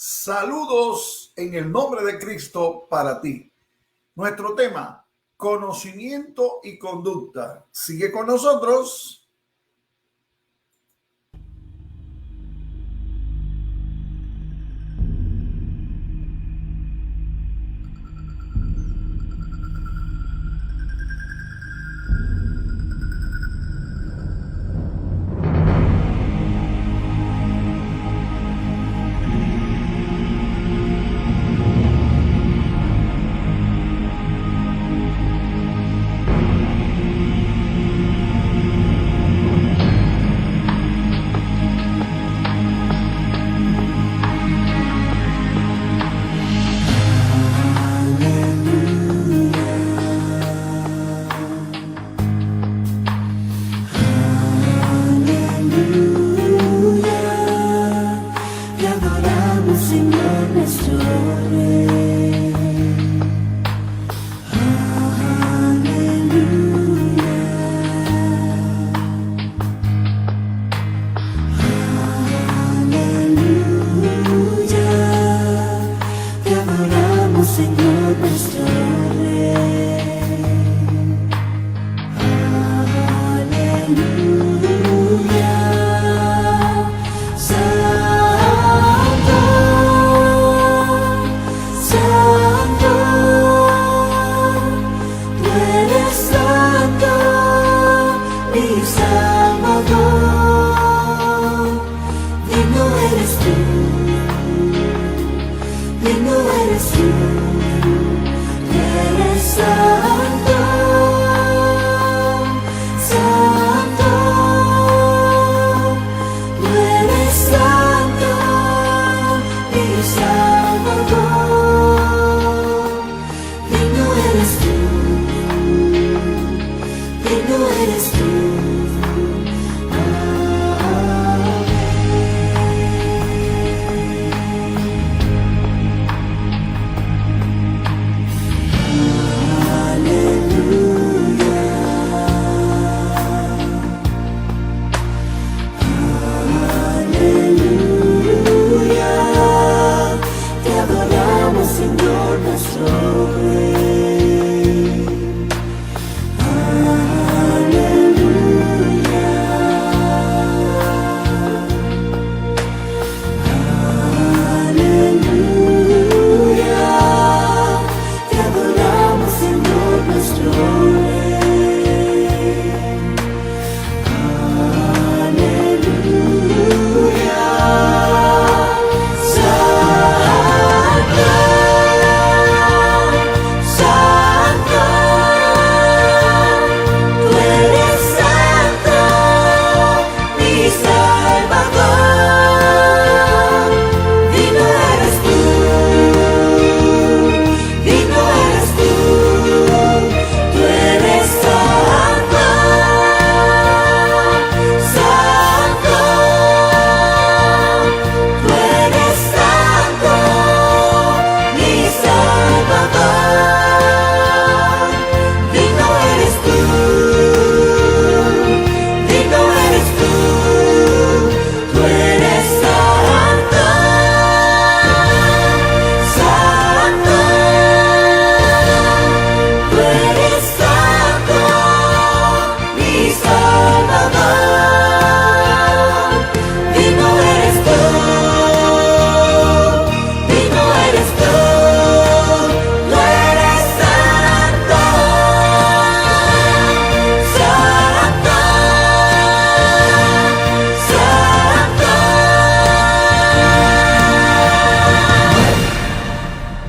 Saludos en el nombre de Cristo para ti. Nuestro tema, conocimiento y conducta. Sigue con nosotros.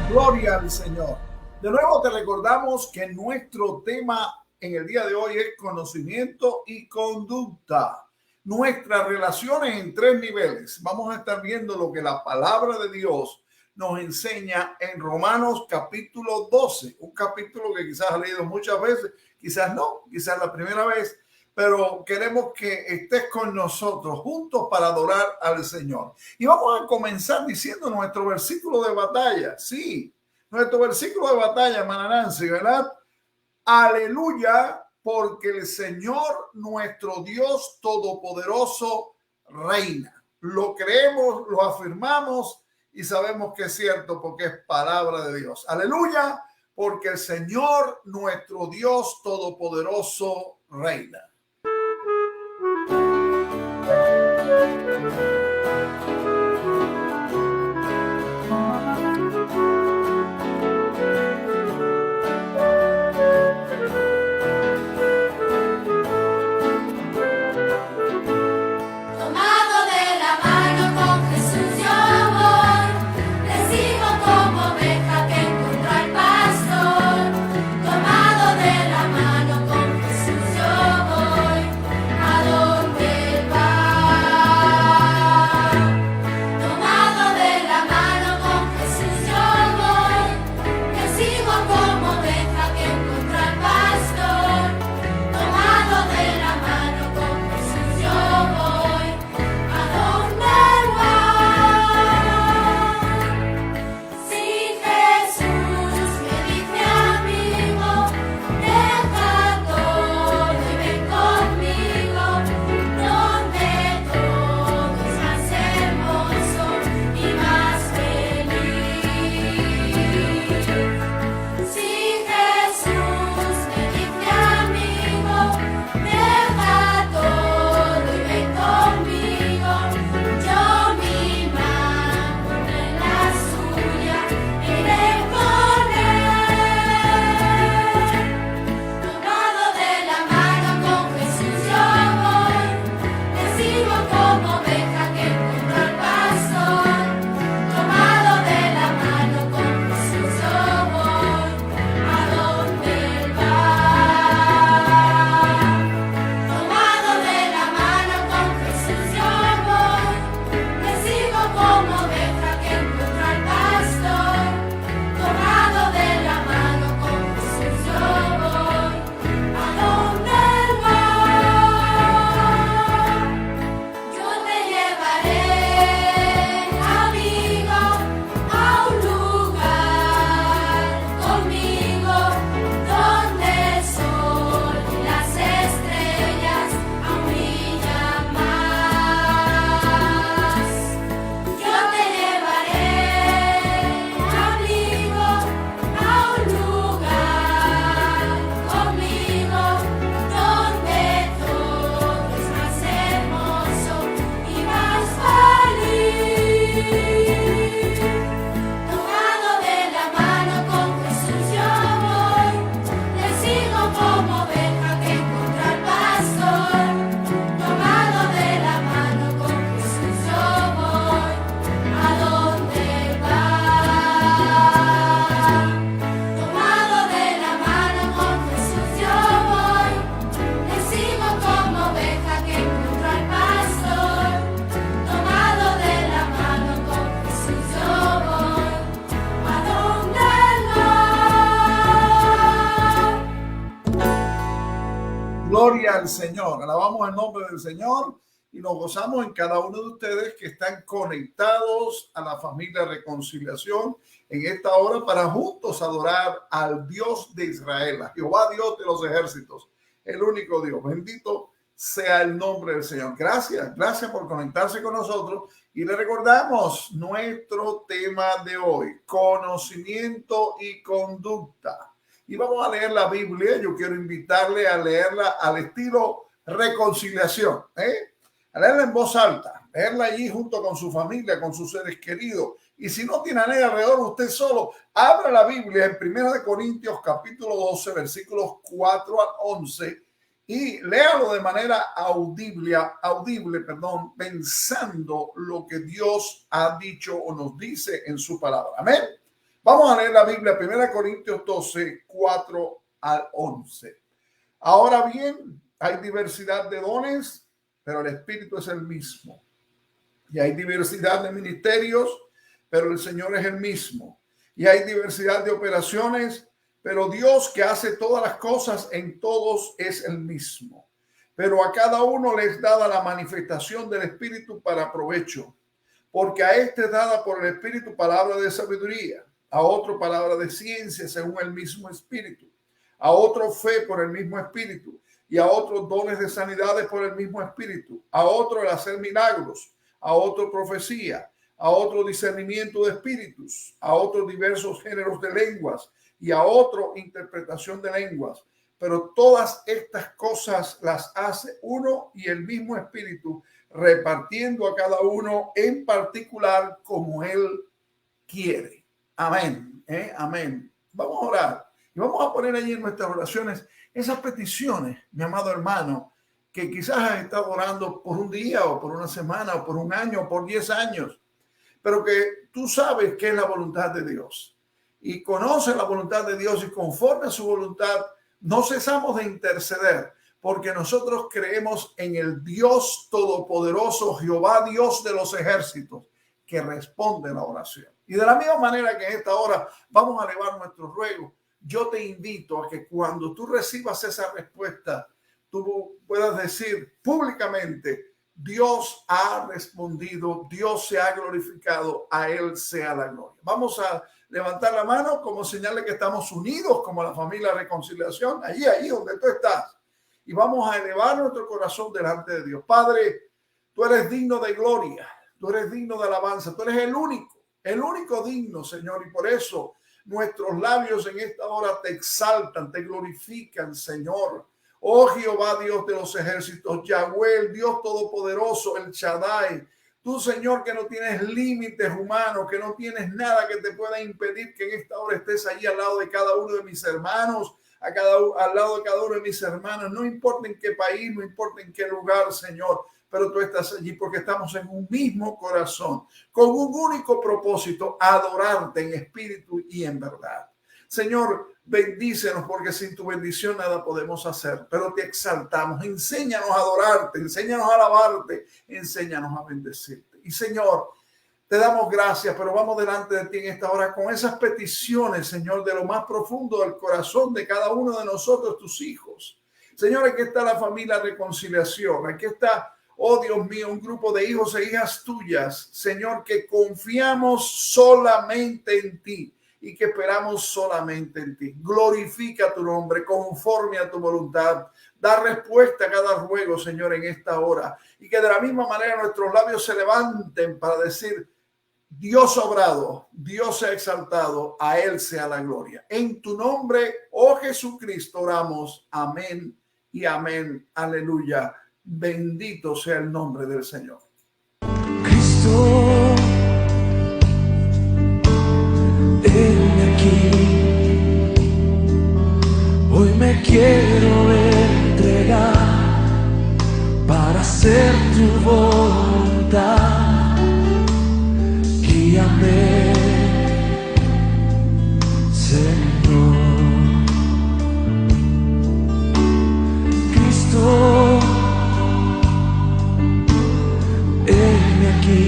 Gloria al Señor. De nuevo te recordamos que nuestro tema en el día de hoy es conocimiento y conducta. Nuestras relaciones en tres niveles. Vamos a estar viendo lo que la palabra de Dios nos enseña en Romanos capítulo 12, un capítulo que quizás has leído muchas veces, quizás no, quizás la primera vez, pero queremos que estés con nosotros juntos para adorar al Señor. Y vamos a comenzar diciendo nuestro versículo de batalla. Sí, nuestro versículo de batalla, hermana Nancy, ¿verdad? Aleluya, porque el Señor, nuestro Dios Todopoderoso, reina. Lo creemos, lo afirmamos y sabemos que es cierto porque es palabra de Dios. Aleluya, porque el Señor, nuestro Dios todopoderoso, reina. Gloria al Señor. Alabamos el nombre del Señor y nos gozamos en cada uno de ustedes que están conectados a la familia Reconciliación en esta hora para juntos adorar al Dios de Israel, a Jehová Dios de los ejércitos, el único Dios. Bendito sea el nombre del Señor. Gracias por conectarse con nosotros y le recordamos nuestro tema de hoy, conocimiento y conducta. Y vamos a leer la Biblia. Yo quiero invitarle a leerla al estilo Reconciliación, a leerla en voz alta, leerla allí junto con su familia, con sus seres queridos. Y si no tiene a nadie alrededor, usted solo, abra la Biblia en 1 Corintios capítulo 12, versículos 4 al 11 y léalo de manera audible, pensando lo que Dios ha dicho o nos dice en su palabra. Amén. Vamos a leer la Biblia, 1 Corintios 12, 4 al 11. Ahora bien, hay diversidad de dones, pero el Espíritu es el mismo. Y hay diversidad de ministerios, pero el Señor es el mismo. Y hay diversidad de operaciones, pero Dios que hace todas las cosas en todos es el mismo. Pero a cada uno les dada la manifestación del Espíritu para provecho. Porque a este es dada por el Espíritu palabra de sabiduría, a otro palabra de ciencia según el mismo Espíritu, a otro fe por el mismo Espíritu, y a otros dones de sanidades por el mismo Espíritu, a otro el hacer milagros, a otro profecía, a otro discernimiento de espíritus, a otros diversos géneros de lenguas y a otro interpretación de lenguas. Pero todas estas cosas las hace uno y el mismo espíritu, repartiendo a cada uno en particular como él quiere. Amén. Amén. Vamos a orar y vamos a poner allí en nuestras oraciones esas peticiones, mi amado hermano, que quizás has estado orando por un día o por una semana o por un año o por 10 años, pero que tú sabes que es la voluntad de Dios y conoces la voluntad de Dios, y conforme a su voluntad no cesamos de interceder, porque nosotros creemos en el Dios todopoderoso, Jehová, Dios de los ejércitos, que responde la oración. Y de la misma manera que en esta hora vamos a elevar nuestro ruego, yo te invito a que cuando tú recibas esa respuesta, tú puedas decir públicamente: Dios ha respondido, Dios se ha glorificado, a Él sea la gloria. Vamos a levantar la mano como señal de que estamos unidos como la familia Reconciliación, allí donde tú estás. Y vamos a elevar nuestro corazón delante de Dios. Padre, tú eres digno de gloria, tú eres digno de alabanza, tú eres el único digno, Señor. Y por eso nuestros labios en esta hora te exaltan, te glorifican, Señor. Oh Jehová, Dios de los ejércitos, Yahweh, el Dios todopoderoso, el Shaddai. Tú, Señor, que no tienes límites humanos, que no tienes nada que te pueda impedir que en esta hora estés allí al lado de cada uno de mis hermanos, al lado de cada uno de mis hermanos. No importa en qué país, no importa en qué lugar, Señor, pero tú estás allí porque estamos en un mismo corazón, con un único propósito: adorarte en espíritu y en verdad. Señor, bendícenos, porque sin tu bendición nada podemos hacer, pero te exaltamos. Enséñanos a adorarte, enséñanos a alabarte, enséñanos a bendecirte. Y Señor, te damos gracias, pero vamos delante de ti en esta hora con esas peticiones, Señor, de lo más profundo del corazón de cada uno de nosotros, tus hijos. Señor, aquí está la familia Reconciliación, aquí está, oh Dios mío, un grupo de hijos e hijas tuyas, Señor, que confiamos solamente en ti y que esperamos solamente en ti. Glorifica tu nombre conforme a tu voluntad. Da respuesta a cada ruego, Señor, en esta hora. Y que de la misma manera nuestros labios se levanten para decir: Dios ha obrado, Dios se ha exaltado, a Él sea la gloria. En tu nombre, oh Jesucristo, oramos. Amén y amén. Aleluya. Bendito sea el nombre del Señor. Cristo, heme aquí. Hoy me quiero entregar para hacer tu voluntad. Guíame, Señor. Cristo, heme aquí.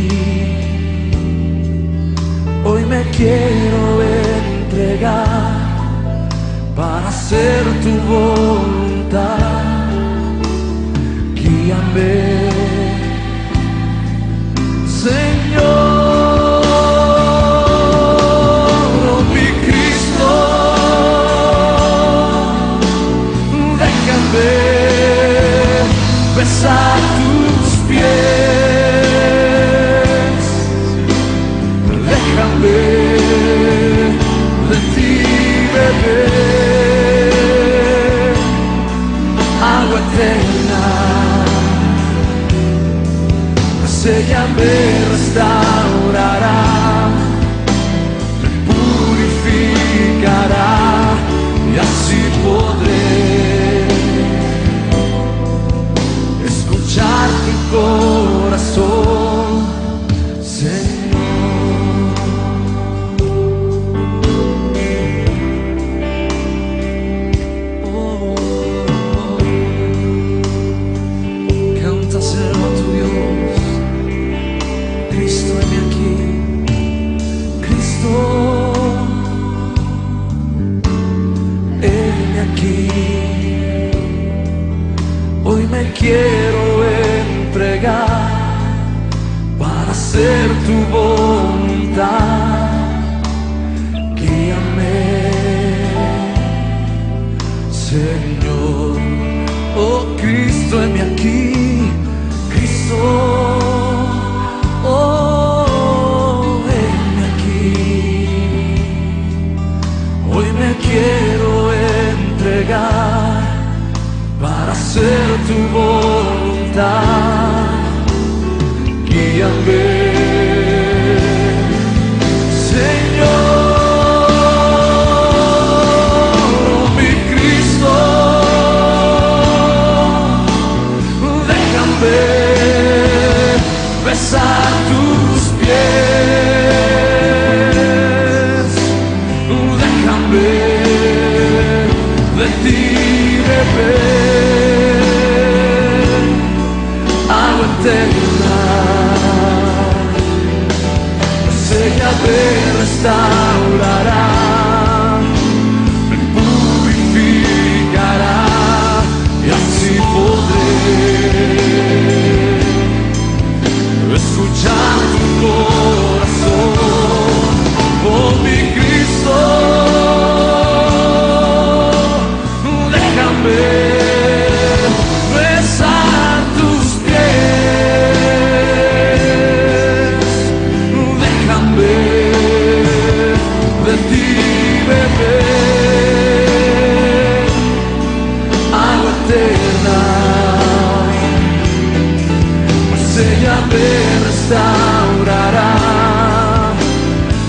Hoy me quiero entregar para hacer tu voluntad. Guíame, Señor. Besar tus pies, déjame de ti beber agua eterna enséñame, restaurará, me purificará, y así podré escuchar tu corazón, oh mi Cristo. Déjame besar tus pies, déjame de ti beber agua eterna, pues ella me restaurará,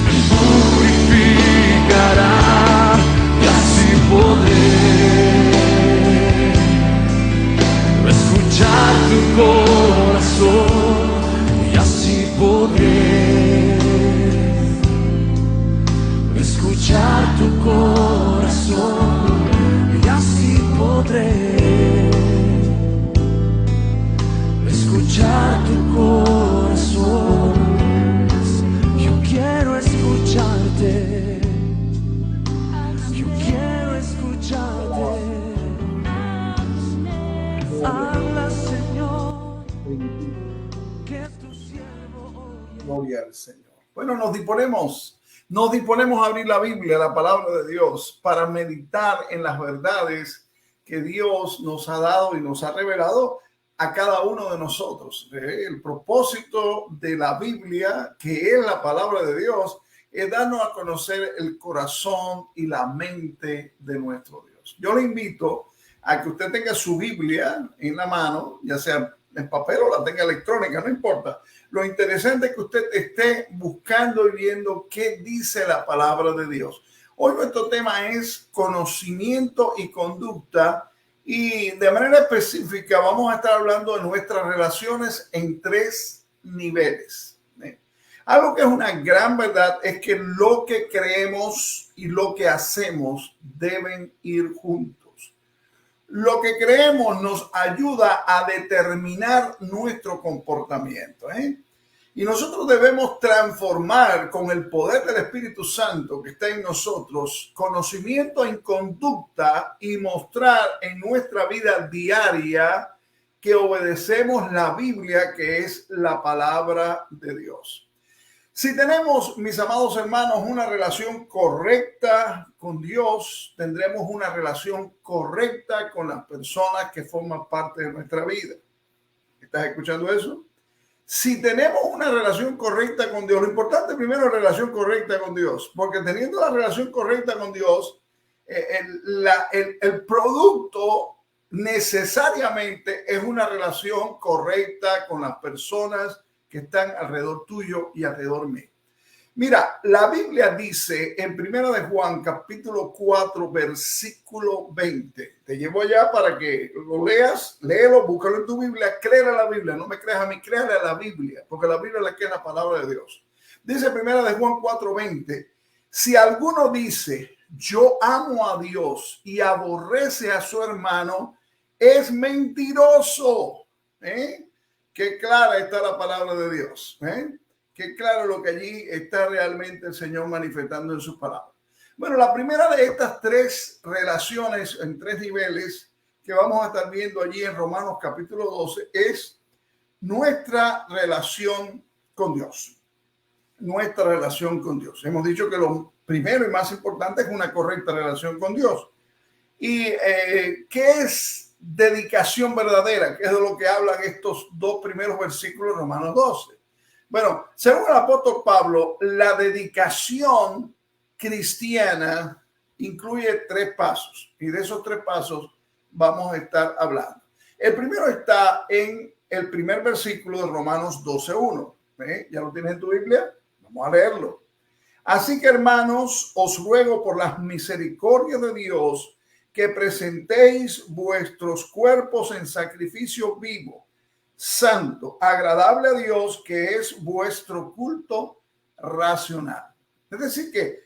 me purificará, y así podré escuchar tu corazón, y así podré escuchar tu corazón, y así podré escuchar tu corazón. Yo quiero escucharte, yo quiero escucharte. Habla, Señor, que tu siervo oye. Gloria al Señor. Bueno, nos disponemos a abrir la Biblia, la palabra de Dios, para meditar en las verdades que Dios nos ha dado y nos ha revelado a cada uno de nosotros. El propósito de la Biblia, que es la palabra de Dios, es darnos a conocer el corazón y la mente de nuestro Dios. Yo le invito a que usted tenga su Biblia en la mano, ya sea en papel o la tenga electrónica, no importa. Lo interesante es que usted esté buscando y viendo qué dice la palabra de Dios. Hoy nuestro tema es conocimiento y conducta, y de manera específica vamos a estar hablando de nuestras relaciones en 3 niveles. Algo que es una gran verdad es que lo que creemos y lo que hacemos deben ir juntos. Lo que creemos nos ayuda a determinar nuestro comportamiento, y nosotros debemos transformar con el poder del Espíritu Santo que está en nosotros conocimiento en conducta y mostrar en nuestra vida diaria que obedecemos la Biblia, que es la palabra de Dios. Si tenemos, mis amados hermanos, una relación correcta con Dios, tendremos una relación correcta con las personas que forman parte de nuestra vida. ¿Estás escuchando eso? Si tenemos una relación correcta con Dios, lo importante primero es relación correcta con Dios, porque teniendo la relación correcta con Dios, el producto necesariamente es una relación correcta con las personas que están alrededor tuyo y alrededor mío. Mira, la Biblia dice en 1 de Juan, capítulo 4, versículo 20. Te llevo allá para que lo leas, léelo, búscalo en tu Biblia, créele a la Biblia, no me creas a mí, créele a la Biblia, porque la Biblia es la que es la palabra de Dios. Dice 1 de Juan 4, 20, si alguno dice, yo amo a Dios y aborrece a su hermano, es mentiroso. Qué clara está la palabra de Dios. Qué claro lo que allí está realmente el Señor manifestando en sus palabras. Bueno, la primera de estas 3 relaciones en 3 niveles que vamos a estar viendo allí en Romanos capítulo 12 es nuestra relación con Dios. Nuestra relación con Dios. Hemos dicho que lo primero y más importante es una correcta relación con Dios. ¿Y qué es dedicación verdadera? ¿Qué es de lo que hablan estos 2 primeros versículos de Romanos 12? Bueno, según el apóstol Pablo, la dedicación cristiana incluye 3 pasos, y de esos 3 pasos vamos a estar hablando. El primero está en el primer versículo de Romanos 12:1. ¿Ya lo tienes en tu Biblia? Vamos a leerlo. Así que, hermanos, os ruego por las misericordias de Dios que presentéis vuestros cuerpos en sacrificio vivo, santo, agradable a Dios, que es vuestro culto racional. Es decir que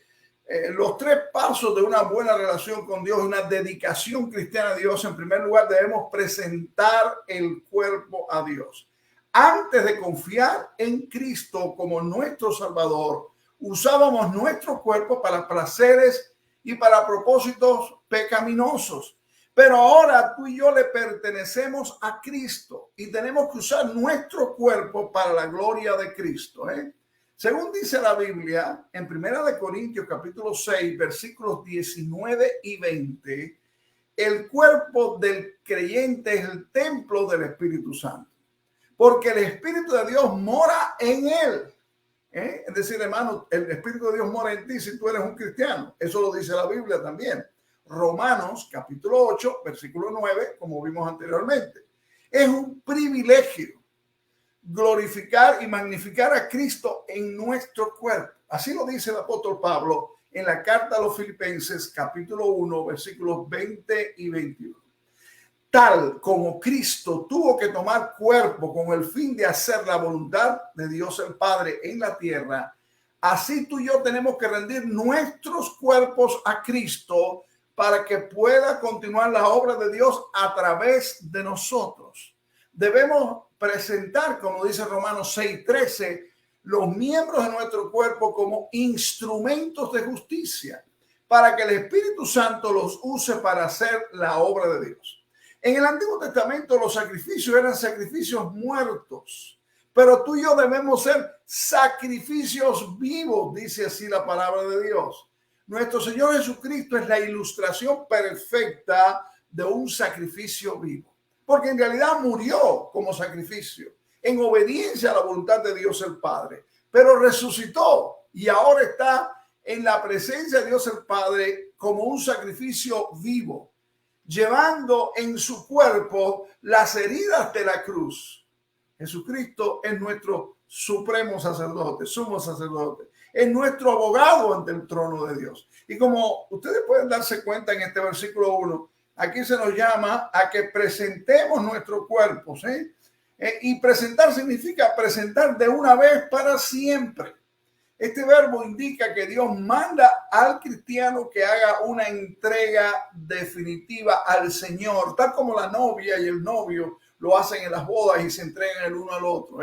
los 3 pasos de una buena relación con Dios, una dedicación cristiana a Dios, en primer lugar debemos presentar el cuerpo a Dios. Antes de confiar en Cristo como nuestro Salvador usábamos nuestro cuerpo para placeres y para propósitos pecaminosos. Pero ahora tú y yo le pertenecemos a Cristo y tenemos que usar nuestro cuerpo para la gloria de Cristo. Según dice la Biblia en 1 Corintios capítulo 6, versículos 19 y 20, el cuerpo del creyente es el templo del Espíritu Santo, porque el Espíritu de Dios mora en él. Es decir, hermano, el Espíritu de Dios mora en ti si tú eres un cristiano. Eso lo dice la Biblia también. Romanos capítulo 8, versículo 9, como vimos anteriormente. Es un privilegio glorificar y magnificar a Cristo en nuestro cuerpo. Así lo dice el apóstol Pablo en la carta a los Filipenses capítulo 1, versículos 20 y 21. Tal como Cristo tuvo que tomar cuerpo con el fin de hacer la voluntad de Dios el Padre en la tierra, así tú y yo tenemos que rendir nuestros cuerpos a Cristo para que pueda continuar la obra de Dios a través de nosotros. Debemos presentar, como dice Romanos 6:13, los miembros de nuestro cuerpo como instrumentos de justicia para que el Espíritu Santo los use para hacer la obra de Dios. En el Antiguo Testamento los sacrificios eran sacrificios muertos, pero tú y yo debemos ser sacrificios vivos, dice así la palabra de Dios. Nuestro Señor Jesucristo es la ilustración perfecta de un sacrificio vivo, porque en realidad murió como sacrificio en obediencia a la voluntad de Dios el Padre, pero resucitó y ahora está en la presencia de Dios el Padre como un sacrificio vivo, llevando en su cuerpo las heridas de la cruz. Jesucristo es nuestro supremo sacerdote, sumo sacerdote, es nuestro abogado ante el trono de Dios. Y como ustedes pueden darse cuenta en este versículo 1, aquí se nos llama a que presentemos nuestros cuerpos, y presentar significa presentar de una vez para siempre. Este verbo indica que Dios manda al cristiano que haga una entrega definitiva al Señor, tal como la novia y el novio lo hacen en las bodas y se entregan el uno al otro.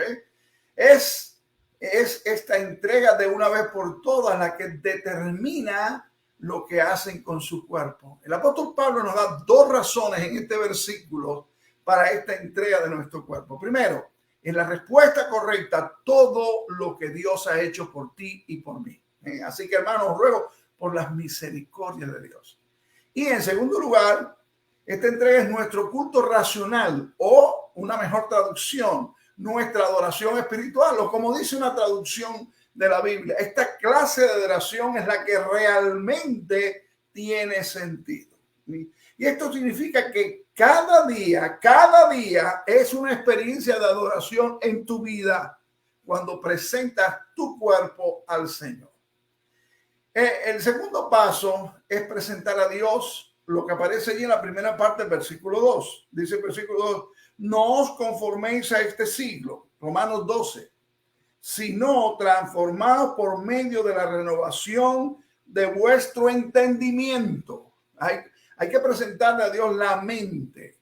Es esta entrega de una vez por todas la que determina lo que hacen con su cuerpo. El apóstol Pablo nos da dos razones en este versículo para esta entrega de nuestro cuerpo. Primero, es la respuesta correcta a todo lo que Dios ha hecho por ti y por mí. Así que, hermanos, ruego por las misericordias de Dios. Y en segundo lugar, esta entrega es nuestro culto racional, o una mejor traducción, nuestra adoración espiritual, o como dice una traducción de la Biblia, esta clase de adoración es la que realmente tiene sentido. Y esto significa que cada día es una experiencia de adoración en tu vida cuando presentas tu cuerpo al Señor. El segundo paso es presentar a Dios, lo que aparece allí en la primera parte del versículo 2. Dice el versículo 2, no os conforméis a este siglo, Romanos 12, sino transformados por medio de la renovación de vuestro entendimiento. Hay que presentarle a Dios la mente.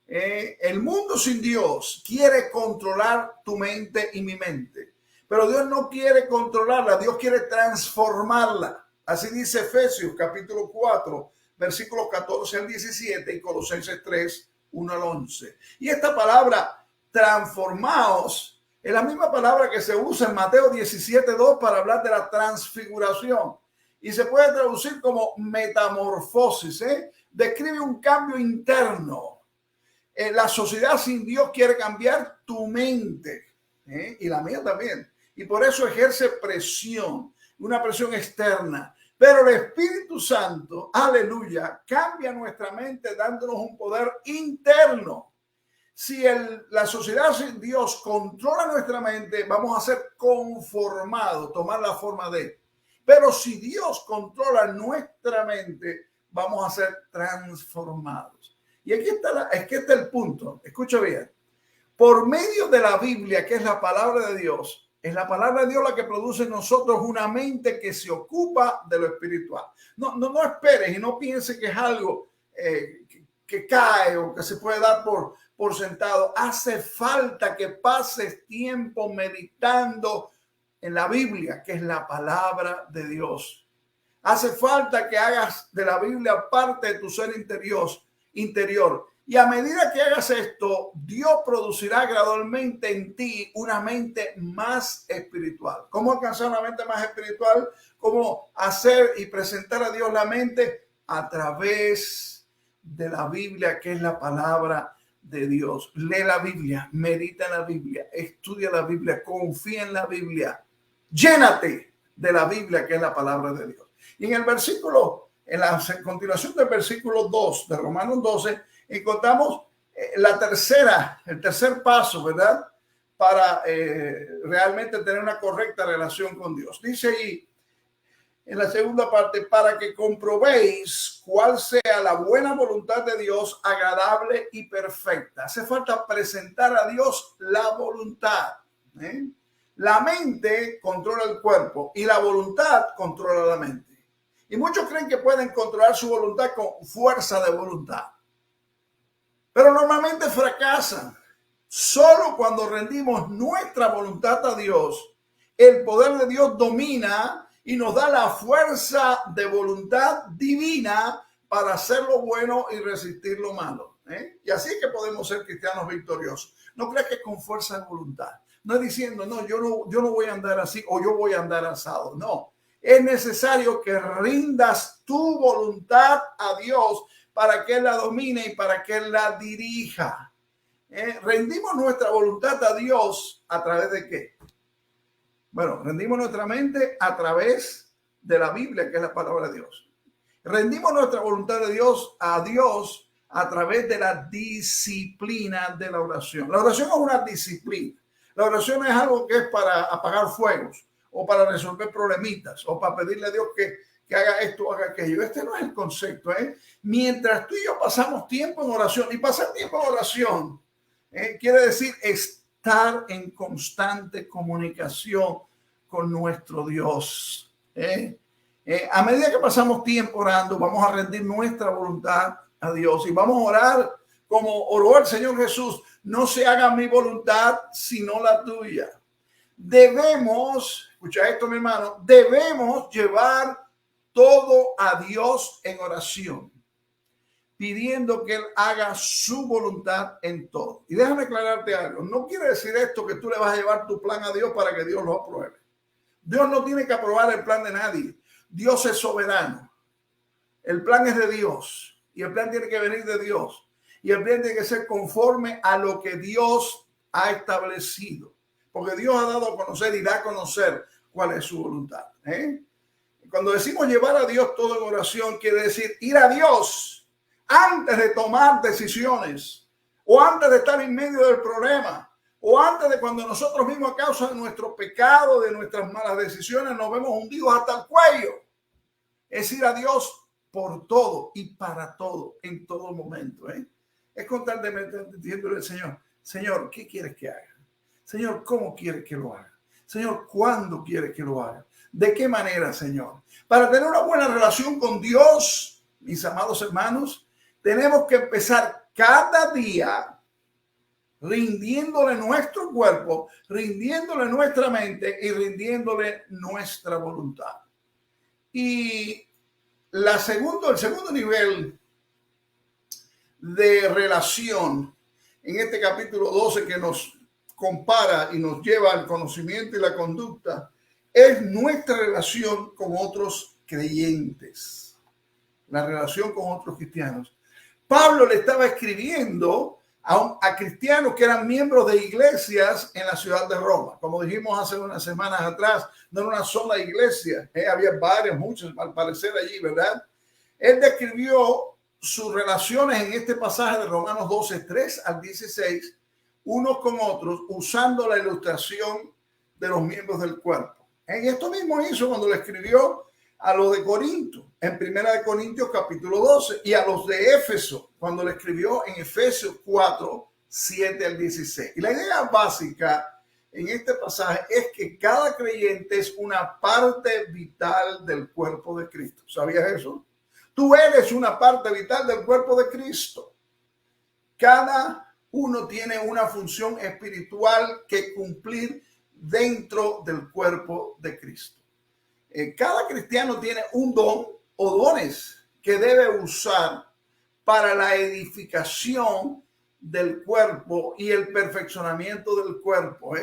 El mundo sin Dios quiere controlar tu mente y mi mente, pero Dios no quiere controlarla, Dios quiere transformarla. Así dice Efesios capítulo 4, versículos 14 al 17 y Colosenses 3, 1 al 11. Y esta palabra transformaos es la misma palabra que se usa en Mateo 17, 2 para hablar de la transfiguración. Y se puede traducir como metamorfosis. Describe un cambio interno. La sociedad sin Dios quiere cambiar tu mente, y la mía también. Y por eso ejerce presión, una presión externa. Pero el Espíritu Santo, aleluya, cambia nuestra mente dándonos un poder interno. Si la sociedad sin Dios controla nuestra mente, vamos a ser conformados, tomar la forma de. Pero si Dios controla nuestra mente, vamos a ser transformados. Y aquí está el punto. Escucha bien. Por medio de la Biblia, que es la palabra de Dios, es la palabra de Dios la que produce en nosotros una mente que se ocupa de lo espiritual. No esperes y no pienses que es algo que cae o que se puede dar por sentado. Hace falta que pases tiempo meditando en la Biblia, que es la palabra de Dios. Hace falta que hagas de la Biblia parte de tu ser interior. Y a medida que hagas esto, Dios producirá gradualmente en ti una mente más espiritual. ¿Cómo alcanzar una mente más espiritual? ¿Cómo hacer y presentar a Dios la mente? A través de la Biblia, que es la palabra de Dios. Lee la Biblia, medita en la Biblia, estudia la Biblia, confía en la Biblia. Llénate de la Biblia, que es la palabra de Dios. Y en el versículo, en la continuación del versículo 2 de Romanos 12, encontramos el tercer paso, ¿verdad? Para realmente tener una correcta relación con Dios. Dice ahí en la segunda parte, para que comprobéis cuál sea la buena voluntad de Dios, agradable y perfecta. Hace falta presentar a Dios la voluntad. La mente controla el cuerpo y la voluntad controla la mente. Y muchos creen que pueden controlar su voluntad con fuerza de voluntad. Pero normalmente fracasan. Solo cuando rendimos nuestra voluntad a Dios, el poder de Dios domina y nos da la fuerza de voluntad divina para hacer lo bueno y resistir lo malo. Y así es que podemos ser cristianos victoriosos. No creas que con fuerza de voluntad. No es diciendo, no, yo no voy a andar así o yo voy a andar asado. No, es necesario que rindas tu voluntad a Dios para que Él la domine y para que Él la dirija. Rendimos nuestra voluntad a Dios ¿a través de qué? Bueno, rendimos nuestra mente a través de la Biblia, que es la palabra de Dios. Rendimos nuestra voluntad de Dios a través de la disciplina de la oración. La oración es una disciplina. La oración no es algo que es para apagar fuegos o para resolver problemitas o para pedirle a Dios que haga esto o haga aquello. Este no es el concepto. Mientras tú y yo pasamos tiempo en oración, y pasar tiempo en oración quiere decir estar en constante comunicación con nuestro Dios. A medida que pasamos tiempo orando, vamos a rendir nuestra voluntad a Dios y vamos a orar como oró el Señor Jesús. No se haga mi voluntad, sino la tuya. Debemos, escucha esto, mi hermano, debemos llevar todo a Dios en oración, pidiendo que Él haga su voluntad en todo. Y déjame aclararte algo. No quiere decir esto que tú le vas a llevar tu plan a Dios para que Dios lo apruebe. Dios no tiene que aprobar el plan de nadie. Dios es soberano. El plan es de Dios y el plan tiene que venir de Dios. Y el plan tiene que ser conforme a lo que Dios ha establecido. Porque Dios ha dado a conocer y da a conocer cuál es su voluntad. Cuando decimos llevar a Dios todo en oración, quiere decir ir a Dios antes de tomar decisiones o antes de estar en medio del problema o antes de cuando nosotros mismos a causa de nuestro pecado, de nuestras malas decisiones, nos vemos hundidos hasta el cuello. Es ir a Dios por todo y para todo, en todo momento. Es constantemente diciéndole al Señor, Señor, ¿qué quieres que haga? Señor, ¿cómo quieres que lo haga? Señor, ¿cuándo quieres que lo haga? ¿De qué manera, Señor? Para tener una buena relación con Dios, mis amados hermanos, tenemos que empezar cada día rindiéndole nuestro cuerpo, rindiéndole nuestra mente y rindiéndole nuestra voluntad. Y el segundo nivel de relación en este capítulo 12 que nos compara y nos lleva al conocimiento y la conducta es nuestra relación con otros creyentes, la relación con otros cristianos. Pablo le estaba escribiendo a cristianos que eran miembros de iglesias en la ciudad de Roma. Como dijimos hace unas semanas atrás, no era una sola iglesia, había varias, muchas al parecer allí, ¿verdad? Él describió sus relaciones en este pasaje de Romanos 12, 3 al 16, unos con otros, usando la ilustración de los miembros del cuerpo. Y esto mismo hizo cuando le escribió a los de Corinto, en Primera de Corintios capítulo 12, y a los de Éfeso, cuando le escribió en Efesios 4, 7 al 16. Y la idea básica en este pasaje es que cada creyente es una parte vital del cuerpo de Cristo. ¿Sabías eso? Tú eres una parte vital del cuerpo de Cristo. Cada uno tiene una función espiritual que cumplir dentro del cuerpo de Cristo. Cada cristiano tiene un don o dones que debe usar para la edificación del cuerpo y el perfeccionamiento del cuerpo.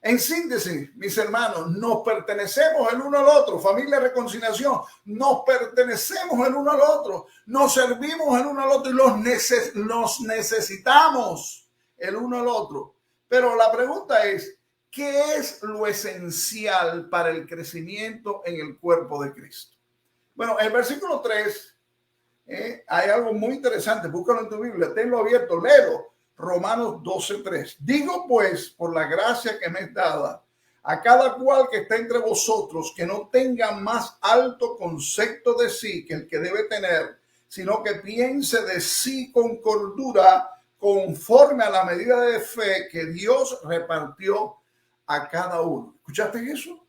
En síntesis, mis hermanos, nos pertenecemos el uno al otro. Familia Reconciliación, nos pertenecemos el uno al otro. Nos servimos el uno al otro y nos necesitamos el uno al otro. Pero la pregunta es, ¿qué es lo esencial para el crecimiento en el cuerpo de Cristo? Bueno, en el versículo 3 hay algo muy interesante. Búscalo en tu Biblia, tenlo abierto, léelo. Romanos 12:3. Digo pues, por la gracia que me es dada, a cada cual que está entre vosotros, que no tenga más alto concepto de sí que el que debe tener, sino que piense de sí con cordura, conforme a la medida de fe que Dios repartió a cada uno. ¿Escuchaste eso?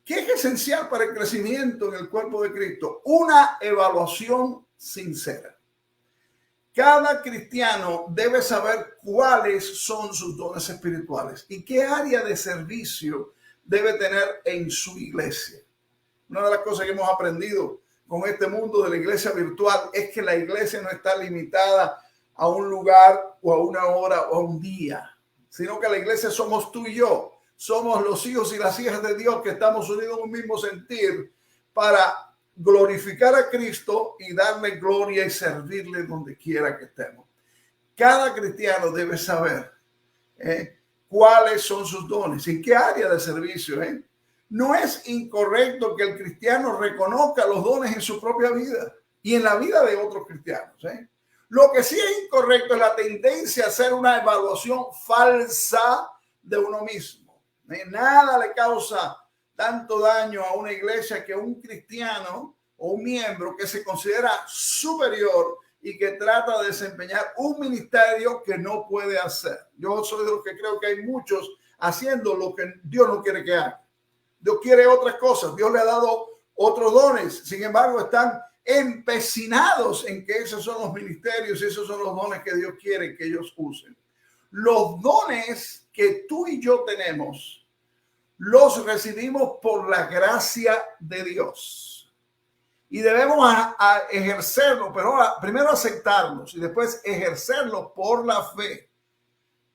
¿Qué es esencial para el crecimiento en el cuerpo de Cristo? Una evaluación sincera. Cada cristiano debe saber cuáles son sus dones espirituales y qué área de servicio debe tener en su iglesia. Una de las cosas que hemos aprendido con este mundo de la iglesia virtual es que la iglesia no está limitada a un lugar o a una hora o a un día, sino que la iglesia somos tú y yo. Somos los hijos y las hijas de Dios que estamos unidos en un mismo sentir para glorificar a Cristo y darle gloria y servirle donde quiera que estemos. Cada cristiano debe saber cuáles son sus dones, en qué área de servicio. No es incorrecto que el cristiano reconozca los dones en su propia vida y en la vida de otros cristianos. Lo que sí es incorrecto es la tendencia a hacer una evaluación falsa de uno mismo. Nada le causa tanto daño a una iglesia que un cristiano o un miembro que se considera superior y que trata de desempeñar un ministerio que no puede hacer. Yo soy de los que creo que hay muchos haciendo lo que Dios no quiere que hagan. Dios quiere otras cosas. Dios le ha dado otros dones. Sin embargo, están empecinados en que esos son los ministerios y esos son los dones que Dios quiere que ellos usen. Los dones que tú y yo tenemos los recibimos por la gracia de Dios y debemos ejercerlos, pero primero aceptarlos y después ejercerlos por la fe.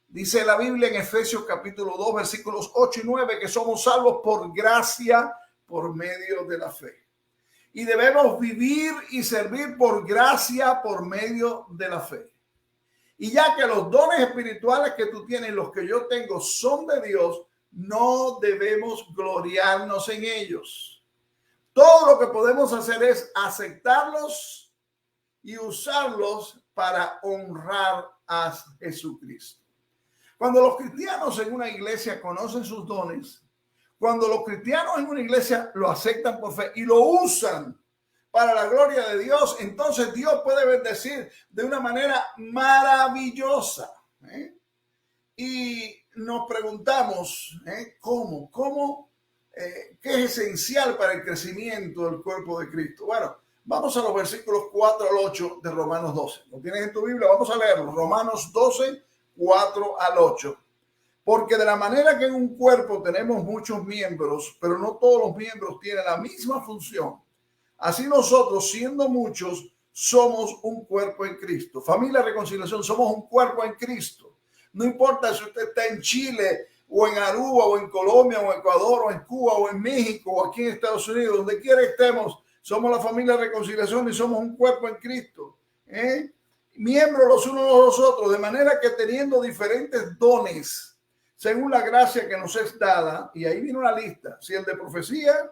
Dice la Biblia en Efesios capítulo 2 versículos 8 y 9 que somos salvos por gracia por medio de la fe y debemos vivir y servir por gracia por medio de la fe. Y ya que los dones espirituales que tú tienes, los que yo tengo, son de Dios, no debemos gloriarnos en ellos. Todo lo que podemos hacer es aceptarlos y usarlos para honrar a Jesucristo. Cuando los cristianos en una iglesia conocen sus dones, cuando los cristianos en una iglesia lo aceptan por fe y lo usan para la gloria de Dios, entonces Dios puede bendecir de una manera maravillosa. Y nos preguntamos, ¿cómo? ¿Qué es esencial para el crecimiento del cuerpo de Cristo? Bueno, vamos a los versículos 4 al 8 de Romanos 12. ¿Lo tienes en tu Biblia? Vamos a leerlo. Romanos 12, 4 al 8. Porque de la manera que en un cuerpo tenemos muchos miembros, pero no todos los miembros tienen la misma función, así nosotros, siendo muchos, somos un cuerpo en Cristo. Familia Reconciliación, somos un cuerpo en Cristo. No importa si usted está en Chile o en Aruba o en Colombia o en Ecuador o en Cuba o en México o aquí en Estados Unidos, donde quiera que estemos, somos la familia Reconciliación y somos un cuerpo en Cristo. Miembros los unos de los otros, de manera que teniendo diferentes dones, según la gracia que nos es dada, y ahí viene una lista, si el de profecía,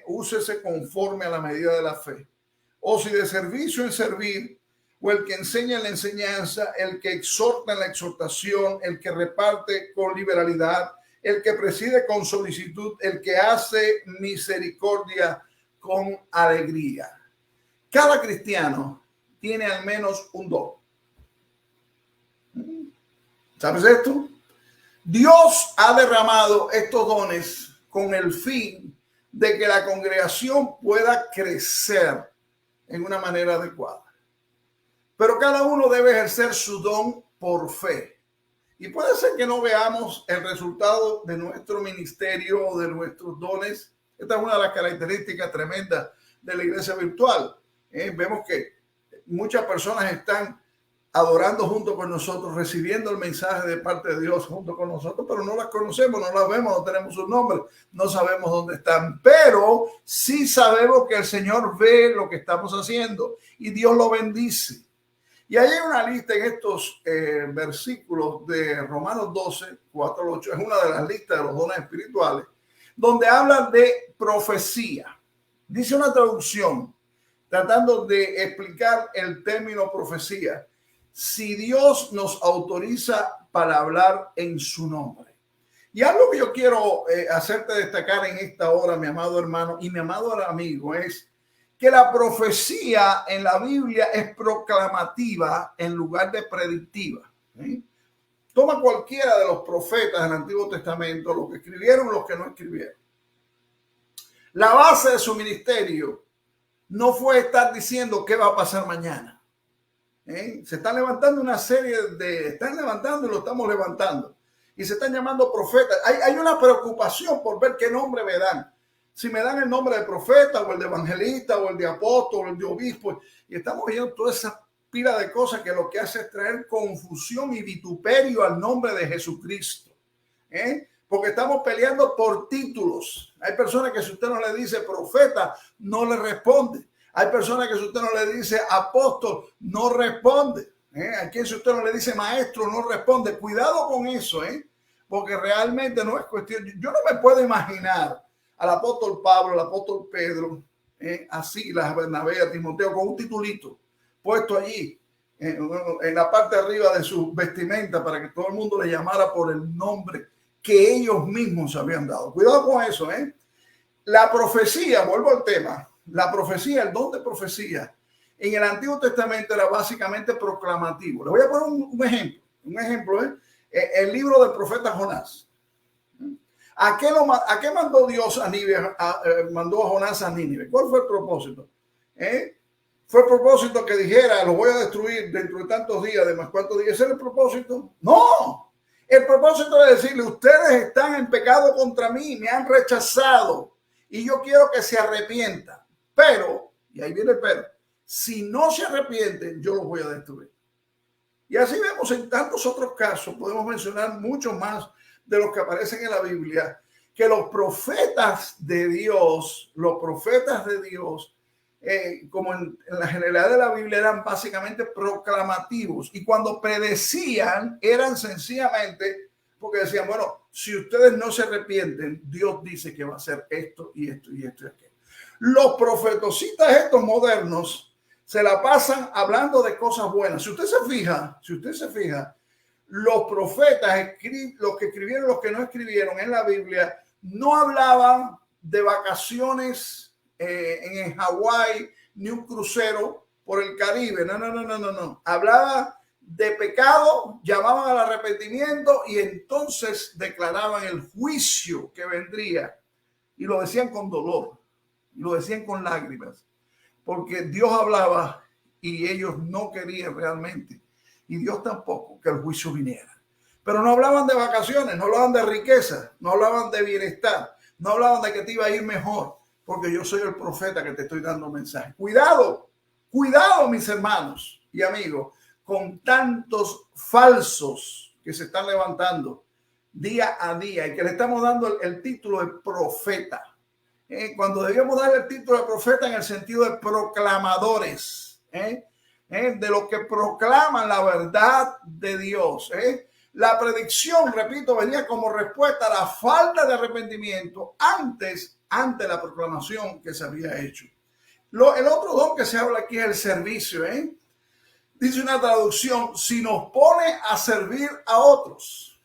úsese conforme a la medida de la fe, o si de servicio en servir, o el que enseña en la enseñanza, el que exhorta en la exhortación, el que reparte con liberalidad, el que preside con solicitud, el que hace misericordia con alegría. Cada cristiano tiene al menos un don. ¿Sabes esto? Dios ha derramado estos dones con el fin de que la congregación pueda crecer en una manera adecuada. Pero cada uno debe ejercer su don por fe Y puede ser que no veamos el resultado de nuestro ministerio o de nuestros dones. Esta es una de las características tremendas de la iglesia virtual. Vemos que muchas personas están adorando junto con nosotros, recibiendo el mensaje de parte de Dios junto con nosotros, pero no las conocemos, no las vemos, no tenemos sus nombres, no sabemos dónde están, pero sí sabemos que el Señor ve lo que estamos haciendo y Dios lo bendice. Y hay una lista en estos versículos de Romanos 12, 4 al 8, es una de las listas de los dones espirituales, donde habla de profecía. Dice una traducción, tratando de explicar el término profecía. Si Dios nos autoriza para hablar en su nombre. Y algo que yo quiero hacerte destacar en esta hora, mi amado hermano y mi amado amigo, es que la profecía en la Biblia es proclamativa en lugar de predictiva. Toma cualquiera de los profetas del Antiguo Testamento, los que escribieron, los que no escribieron. La base de su ministerio no fue estar diciendo qué va a pasar mañana. Se están levantando una serie están levantando y lo estamos levantando. Y se están llamando profetas. Hay una preocupación por ver qué nombre me dan. Si me dan el nombre de profeta o el de evangelista o el de apóstol o el de obispo. Y estamos viendo toda esa pila de cosas que lo que hace es traer confusión y vituperio al nombre de Jesucristo. Porque estamos peleando por títulos. Hay personas que si usted no le dice profeta, no le responde. Hay personas que si usted no le dice apóstol, no responde. A quien si usted no le dice maestro, no responde. Cuidado con eso, porque realmente no es cuestión. Yo no me puedo imaginar al apóstol Pablo, al apóstol Pedro, así, las Bernabé, a Timoteo, con un titulito puesto allí en la parte de arriba de su vestimenta para que todo el mundo le llamara por el nombre que ellos mismos habían dado. Cuidado con eso, La profecía, vuelvo al tema, la profecía, el don de profecía en el Antiguo Testamento era básicamente proclamativo. Le voy a poner un ejemplo. Un ejemplo, el libro del profeta Jonás. ¿A qué mandó Dios a Nínive? Mandó a Jonás a Nínive. ¿Cuál fue el propósito? ¿Fue el propósito que dijera, lo voy a destruir dentro de tantos días, de más cuántos días? ¿Ese era el propósito? No. El propósito es decirle, ustedes están en pecado contra mí, me han rechazado y yo quiero que se arrepientan. Pero, y ahí viene el pero, si no se arrepienten, yo los voy a destruir. Y así vemos en tantos otros casos, podemos mencionar muchos más de los que aparecen en la Biblia, que los profetas de Dios, como en la generalidad de la Biblia, eran básicamente proclamativos. Y cuando predecían, eran sencillamente porque decían, bueno, si ustedes no se arrepienten, Dios dice que va a hacer esto y esto y esto y aquello. Los profetositas estos modernos se la pasan hablando de cosas buenas. Si usted se fija, los profetas, los que escribieron, los que no escribieron en la Biblia, no hablaban de vacaciones en Hawái, ni un crucero por el Caribe. No. Hablaba de pecado, llamaban al arrepentimiento y entonces declaraban el juicio que vendría. Y lo decían con dolor, lo decían con lágrimas, porque Dios hablaba y ellos no querían realmente. Y Dios tampoco que el juicio viniera. Pero no hablaban de vacaciones, no hablaban de riqueza, no hablaban de bienestar, no hablaban de que te iba a ir mejor, porque yo soy el profeta que te estoy dando mensaje. Cuidado, mis hermanos y amigos, con tantos falsos que se están levantando día a día y que le estamos dando el título de profeta. Cuando debíamos darle el título de profeta en el sentido de proclamadores, de los que proclaman la verdad de Dios. La predicción, repito, venía como respuesta a la falta de arrepentimiento ante la proclamación que se había hecho. El otro don que se habla aquí es el servicio. Dice una traducción, si nos pone a servir a otros.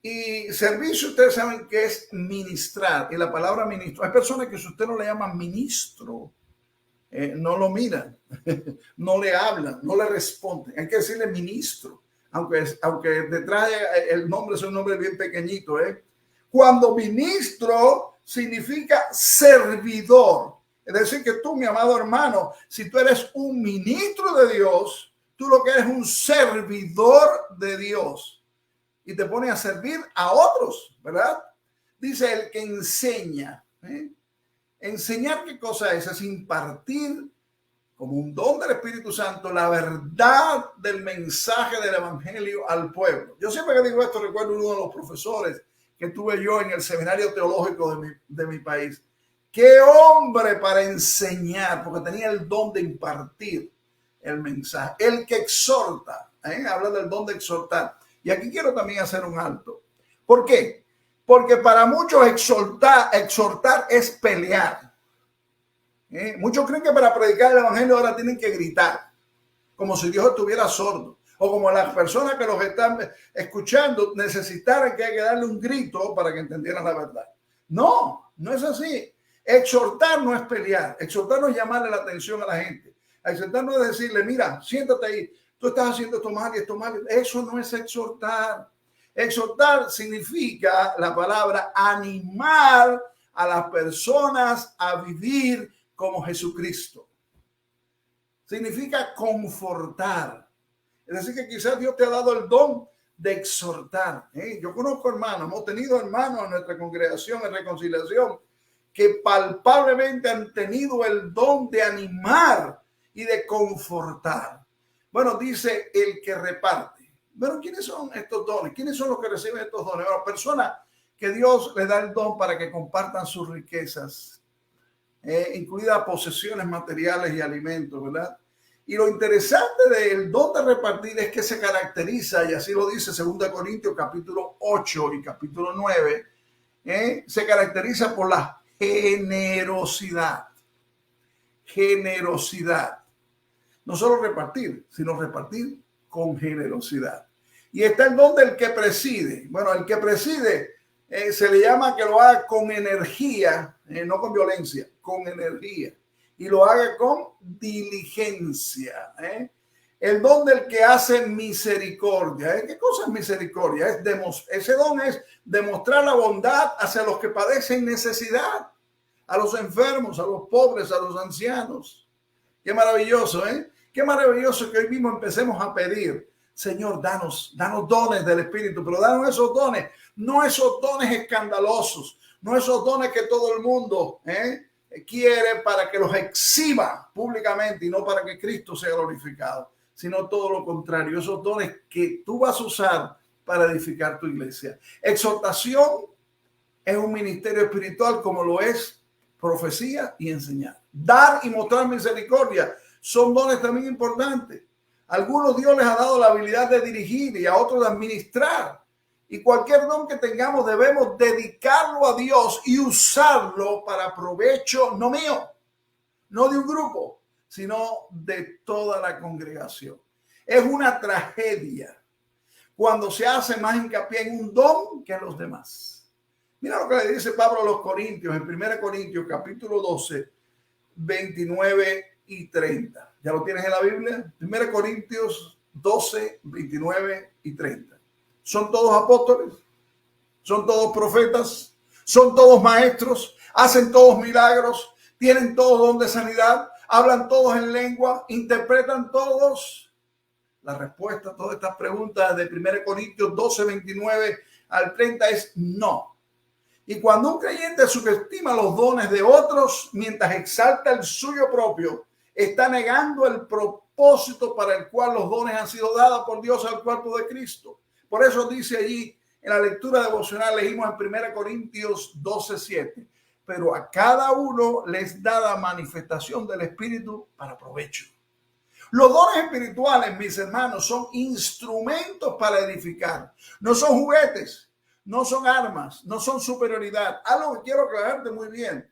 Y servicio, ustedes saben que es ministrar. Y la palabra ministro, hay personas que si usted no le llama ministro, no lo miran, no le hablan, no le responden. Hay que decirle ministro, aunque detrás el nombre es un nombre bien pequeñito. Cuando ministro significa servidor. Es decir, que tú, mi amado hermano, si tú eres un ministro de Dios, tú lo que eres un servidor de Dios. y te pone a servir a otros, ¿verdad? Dice el que enseña. Enseñar, ¿qué cosa es? Es impartir como un don del Espíritu Santo la verdad del mensaje del evangelio al pueblo. Yo siempre que digo esto recuerdo uno de los profesores que tuve yo en el seminario teológico de mi país. Qué hombre para enseñar, porque tenía el don de impartir el mensaje. El que exhorta, habla del don de exhortar. Y aquí quiero también hacer un alto. ¿Por qué? Porque para muchos exhortar es pelear. Muchos creen que para predicar el evangelio ahora tienen que gritar, como si Dios estuviera sordo, o como las personas que los están escuchando necesitaran que hay que darle un grito para que entendieran la verdad. No, no es así. Exhortar no es pelear, exhortar no es llamarle la atención a la gente. Exhortar no es decirle, mira, siéntate ahí, tú estás haciendo esto mal y esto mal. Eso no es exhortar. Exhortar significa la palabra animar a las personas a vivir como Jesucristo. Significa confortar. Es decir, que quizás Dios te ha dado el don de exhortar. Yo conozco hermanos, hemos tenido hermanos en nuestra congregación en reconciliación que palpablemente han tenido el don de animar y de confortar. Bueno, dice el que reparte. Bueno, ¿quiénes son estos dones? ¿Quiénes son los que reciben estos dones? Bueno, personas que Dios les da el don para que compartan sus riquezas, incluidas posesiones materiales y alimentos, ¿verdad? Y lo interesante del don de repartir es que se caracteriza, y así lo dice 2 Corintios capítulo 8 y capítulo 9, se caracteriza por la generosidad. Generosidad. No solo repartir, sino repartir con generosidad. Y está el don del que preside. Bueno, el que preside se le llama que lo haga con energía, no con violencia, con energía. Y lo haga con diligencia. El don del que hace misericordia. ¿Qué cosa es misericordia? Ese don es demostrar la bondad hacia los que padecen necesidad, a los enfermos, a los pobres, a los ancianos. Qué maravilloso, ¿eh? Qué maravilloso que hoy mismo empecemos a pedir, Señor, danos dones del Espíritu, pero danos esos dones, no esos dones escandalosos, no esos dones que todo el mundo quiere para que los exhiba públicamente y no para que Cristo sea glorificado, sino todo lo contrario, esos dones que tú vas a usar para edificar tu iglesia. Exhortación es un ministerio espiritual como lo es profecía y enseñar. Dar y mostrar misericordia son dones también importantes. A algunos Dios les ha dado la habilidad de dirigir y a otros de administrar. Y cualquier don que tengamos debemos dedicarlo a Dios y usarlo para provecho, no mío, no de un grupo, sino de toda la congregación. Es una tragedia cuando se hace más hincapié en un don que en los demás. Mira lo que le dice Pablo a los Corintios en 1 Corintios capítulo 12, 29 y 30. ¿Ya lo tienes en la Biblia? 1 Corintios 12, 29 y 30. ¿Son todos apóstoles? ¿Son todos profetas? ¿Son todos maestros? ¿Hacen todos milagros? ¿Tienen todos don de sanidad? ¿Hablan todos en lengua? ¿Interpretan todos? La respuesta a todas estas preguntas de 1 Corintios 12, 29 al 30 es no. Y cuando un creyente subestima los dones de otros mientras exalta el suyo propio, está negando el propósito para el cual los dones han sido dados por Dios al cuerpo de Cristo. Por eso dice allí en la lectura devocional, leímos en 1 Corintios 12, 7, pero a cada uno les da la manifestación del Espíritu para provecho. Los dones espirituales, mis hermanos, son instrumentos para edificar, no son juguetes, no son armas, no son superioridad. Algo que quiero aclararte muy bien.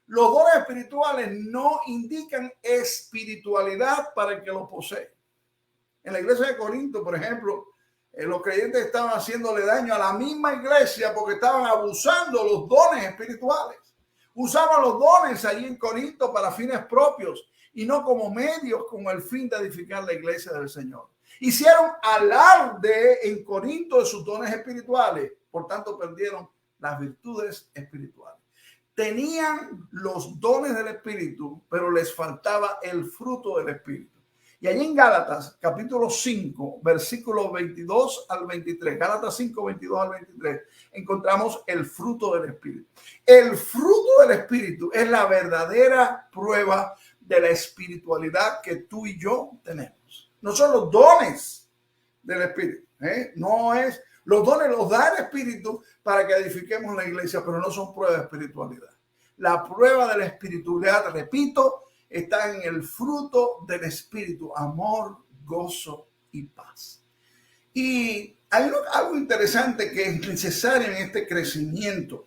Los dones espirituales no indican espiritualidad para el que los posee. En la iglesia de Corinto, por ejemplo, los creyentes estaban haciéndole daño a la misma iglesia porque estaban abusando los dones espirituales. Usaban los dones allí en Corinto para fines propios y no como medios con el fin de edificar la iglesia del Señor. Hicieron alarde en Corinto de sus dones espirituales, por tanto perdieron las virtudes espirituales. Tenían los dones del Espíritu, pero les faltaba el fruto del Espíritu. Y allí en Gálatas, capítulo 5, versículos 22 al 23, Gálatas 5, 22 al 23, encontramos el fruto del Espíritu. El fruto del Espíritu es la verdadera prueba de la espiritualidad que tú y yo tenemos. No son los dones del Espíritu, no es, los dones los da el Espíritu para que edifiquemos la iglesia, pero no son pruebas de espiritualidad. La prueba de la espiritualidad, repito, está en el fruto del Espíritu: amor, gozo y paz. Y hay algo interesante que es necesario en este crecimiento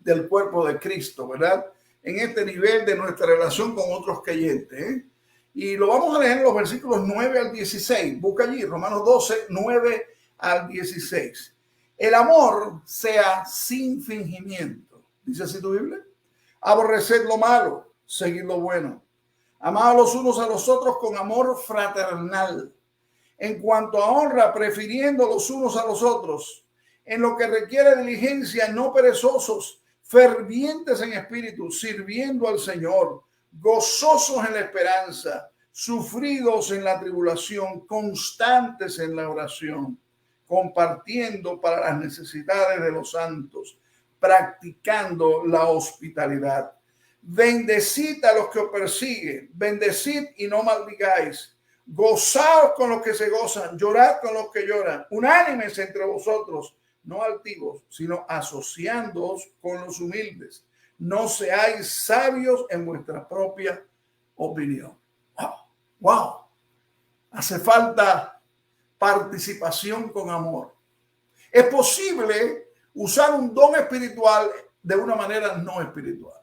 del cuerpo de Cristo, ¿verdad? En este nivel de nuestra relación con otros creyentes. Y lo vamos a leer en los versículos 9 al 16. Busca allí, Romanos 12, 9 al 16. El amor sea sin fingimiento. ¿Dice así tu Biblia? Aborreced lo malo, seguid lo bueno. Amad los unos a los otros con amor fraternal. En cuanto a honra, prefiriendo los unos a los otros. En lo que requiere diligencia, no perezosos, fervientes en espíritu, sirviendo al Señor, gozosos en la esperanza, sufridos en la tribulación, constantes en la oración, compartiendo para las necesidades de los santos, practicando la hospitalidad. Bendecid a los que os persiguen, bendecid y no maldigáis, gozaos con los que se gozan, llorad con los que lloran, unánimes entre vosotros, no altivos, sino asociándoos con los humildes. No seáis sabios en vuestra propia opinión. Wow. Hace falta participación con amor. Es posible usar un don espiritual de una manera no espiritual.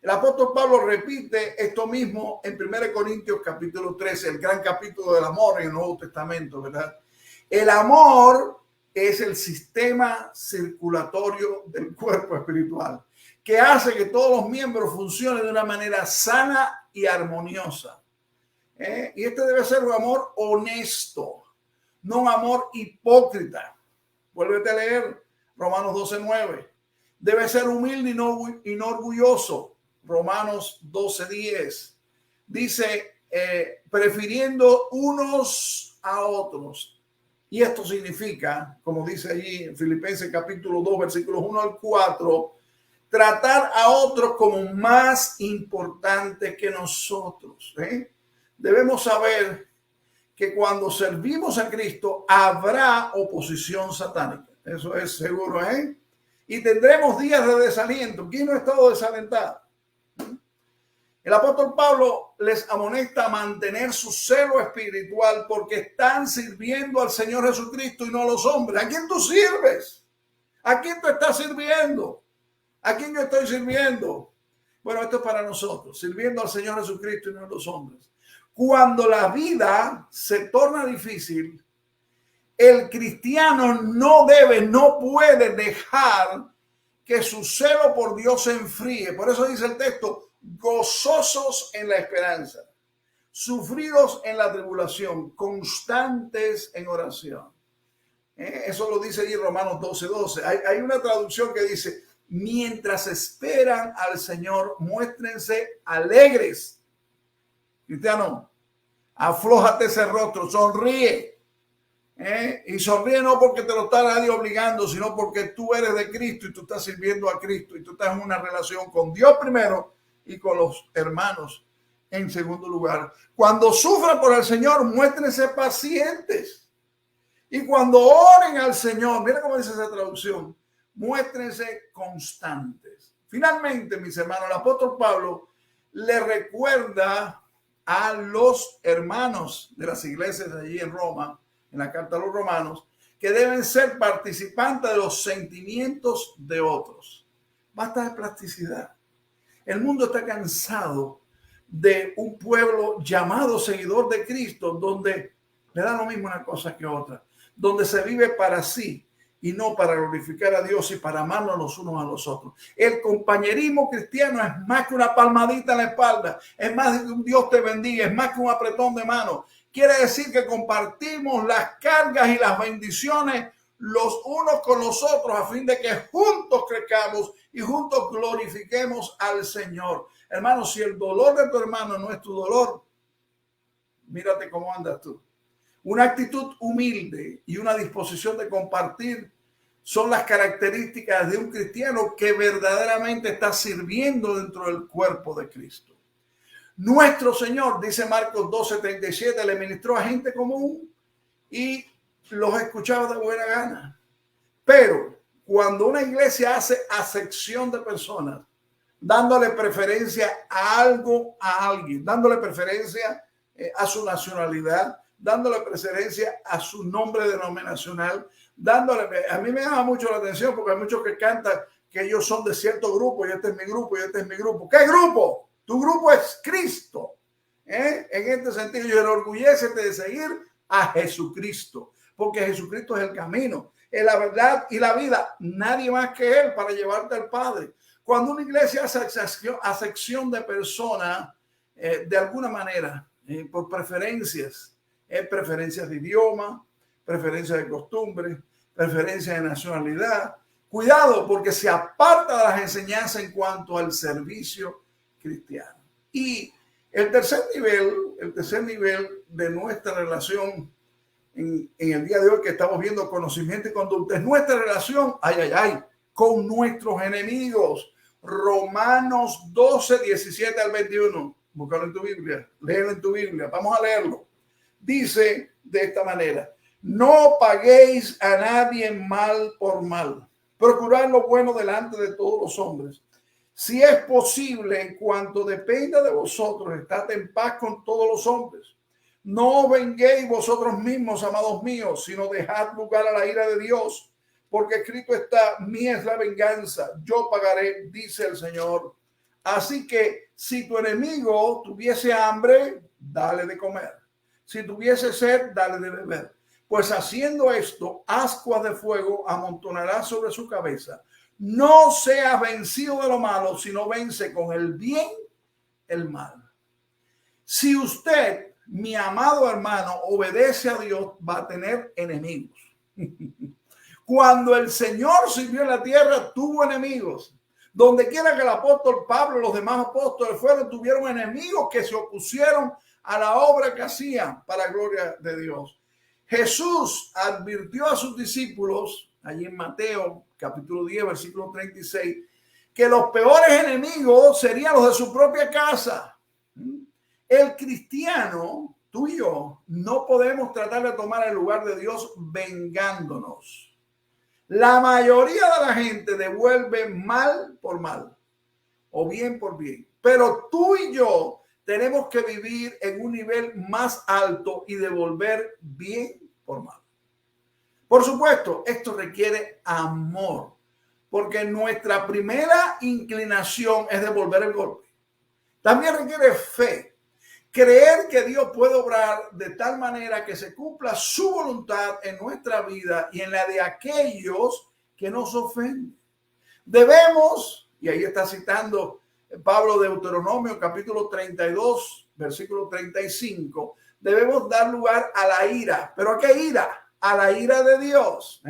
El apóstol Pablo repite esto mismo en 1 Corintios capítulo 13, el gran capítulo del amor en el Nuevo Testamento, ¿verdad? El amor es el sistema circulatorio del cuerpo espiritual, que hace que todos los miembros funcionen de una manera sana y armoniosa. Y este debe ser un amor honesto, no un amor hipócrita. Vuélvete a leer Romanos 12:9. Debe ser humilde y no orgulloso. Romanos 12:10. Dice, prefiriendo unos a otros. Y esto significa, como dice allí en Filipenses capítulo 2, versículos 1 al 4, tratar a otros como más importantes que nosotros. Debemos saber que cuando servimos a Cristo habrá oposición satánica. Eso es seguro, Y tendremos días de desaliento. ¿Quién no ha estado desalentado? El apóstol Pablo les amonesta a mantener su celo espiritual porque están sirviendo al Señor Jesucristo y no a los hombres. ¿A quién tú sirves? ¿A quién tú estás sirviendo? ¿A quién yo estoy sirviendo? Bueno, esto es para nosotros, sirviendo al Señor Jesucristo y no a los hombres. Cuando la vida se torna difícil, el cristiano no puede dejar que su celo por Dios se enfríe. Por eso dice el texto, gozosos en la esperanza, sufridos en la tribulación, constantes en oración. Eso lo dice allí Romanos 12:12. Hay una traducción que dice, mientras esperan al Señor, muéstrense alegres. Cristiano, aflójate ese rostro, sonríe. Y sonríe no porque te lo está nadie obligando, sino porque tú eres de Cristo y tú estás sirviendo a Cristo y tú estás en una relación con Dios primero y con los hermanos en segundo lugar. Cuando sufran por el Señor, muéstrense pacientes. Y cuando oren al Señor, mira cómo dice esa traducción, muéstrense constantes. Finalmente, mis hermanos, el apóstol Pablo le recuerda a los hermanos de las iglesias de allí en Roma, en la carta a los romanos, que deben ser participantes de los sentimientos de otros. Basta de plasticidad. El mundo está cansado de un pueblo llamado seguidor de Cristo, donde le da lo mismo una cosa que otra, donde se vive para sí y no para glorificar a Dios y para amarnos los unos a los otros. El compañerismo cristiano es más que una palmadita en la espalda, es más que un Dios te bendiga, es más que un apretón de mano. Quiere decir que compartimos las cargas y las bendiciones los unos con los otros a fin de que juntos crezcamos y juntos glorifiquemos al Señor. Hermano, si el dolor de tu hermano no es tu dolor, Mírate cómo andas tú. Una actitud humilde y una disposición de compartir son las características de un cristiano que verdaderamente está sirviendo dentro del cuerpo de Cristo. Nuestro Señor, dice Marcos 12:37, le ministró a gente común y los escuchaba de buena gana. Pero cuando una iglesia hace acepción de personas, dándole preferencia a algo, a alguien, dándole preferencia a su nacionalidad, dándole preferencia a su nombre denominacional, a mí me llama mucho la atención porque hay muchos que cantan que ellos son de cierto grupo y este es mi grupo y este es mi grupo. ¿Qué grupo? Tu grupo es Cristo. En este sentido, yo enorgullécete de seguir a Jesucristo, porque Jesucristo es el camino, es la verdad y la vida. Nadie más que Él para llevarte al Padre. Cuando una iglesia hace acepción de personas, de alguna manera, por preferencias de idioma, preferencias de costumbre, preferencias de nacionalidad, cuidado porque se aparta de las enseñanzas en cuanto al servicio cristiano. Y el tercer nivel de nuestra relación en el día de hoy que estamos viendo conocimiento y conducta es nuestra relación, con nuestros enemigos. Romanos 12:17 al 21. Búscalo en tu Biblia, léelo en tu Biblia. Vamos a leerlo. Dice de esta manera: no paguéis a nadie mal por mal. Procurad lo bueno delante de todos los hombres. Si es posible, en cuanto dependa de vosotros, estad en paz con todos los hombres. No venguéis vosotros mismos, amados míos, sino dejad lugar a la ira de Dios, porque escrito está: mía es la venganza, yo pagaré, dice el Señor. Así que si tu enemigo tuviese hambre, dale de comer. Si tuviese sed, dale de beber. Pues haciendo esto, ascuas de fuego amontonará sobre su cabeza. No seas vencido de lo malo, sino vence con el bien el mal. Si usted, mi amado hermano, obedece a Dios, va a tener enemigos. Cuando el Señor sirvió en la tierra, tuvo enemigos. Donde quiera que el apóstol Pablo, los demás apóstoles fueron, tuvieron enemigos que se opusieron a la obra que hacían para gloria de Dios. Jesús advirtió a sus discípulos, allí en Mateo capítulo 10, versículo 36, que los peores enemigos serían los de su propia casa. El cristiano, tú y yo, no podemos tratar de tomar el lugar de Dios vengándonos. La mayoría de la gente devuelve mal por mal o bien por bien. Pero tú y yo tenemos que vivir en un nivel más alto y devolver bien por mal. Por supuesto, esto requiere amor, porque nuestra primera inclinación es devolver el golpe. También requiere fe. Creer que Dios puede obrar de tal manera que se cumpla su voluntad en nuestra vida y en la de aquellos que nos ofenden. Debemos, y ahí está citando Pablo Deuteronomio capítulo 32, versículo 35, debemos dar lugar a la ira. ¿Pero a qué ira? A la ira de Dios.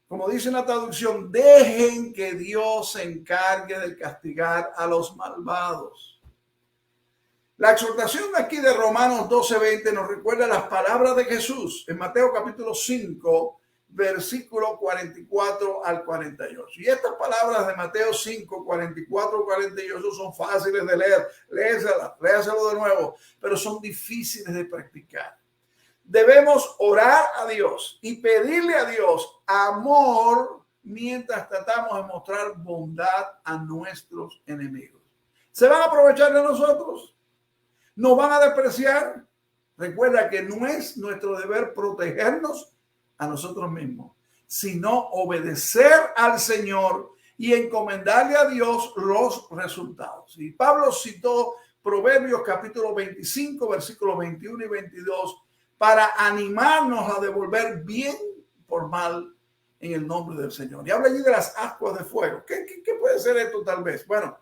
Como dice en la traducción, dejen que Dios se encargue de castigar a los malvados. La exhortación de aquí de Romanos 12:20 nos recuerda las palabras de Jesús en Mateo capítulo 5, versículo 44 al 48. Y estas palabras de Mateo 5, 44 al 48 son fáciles de leer. Léaselo de nuevo, pero son difíciles de practicar. Debemos orar a Dios y pedirle a Dios amor mientras tratamos de mostrar bondad a nuestros enemigos. ¿Se van a aprovechar de nosotros? ¿Nos van a despreciar? Recuerda que no es nuestro deber protegernos a nosotros mismos, sino obedecer al Señor y encomendarle a Dios los resultados. Y Pablo citó Proverbios capítulo 25, versículos 21 y 22 para animarnos a devolver bien por mal en el nombre del Señor. Y habla allí de las ascuas de fuego. ¿Qué puede ser esto tal vez? Bueno,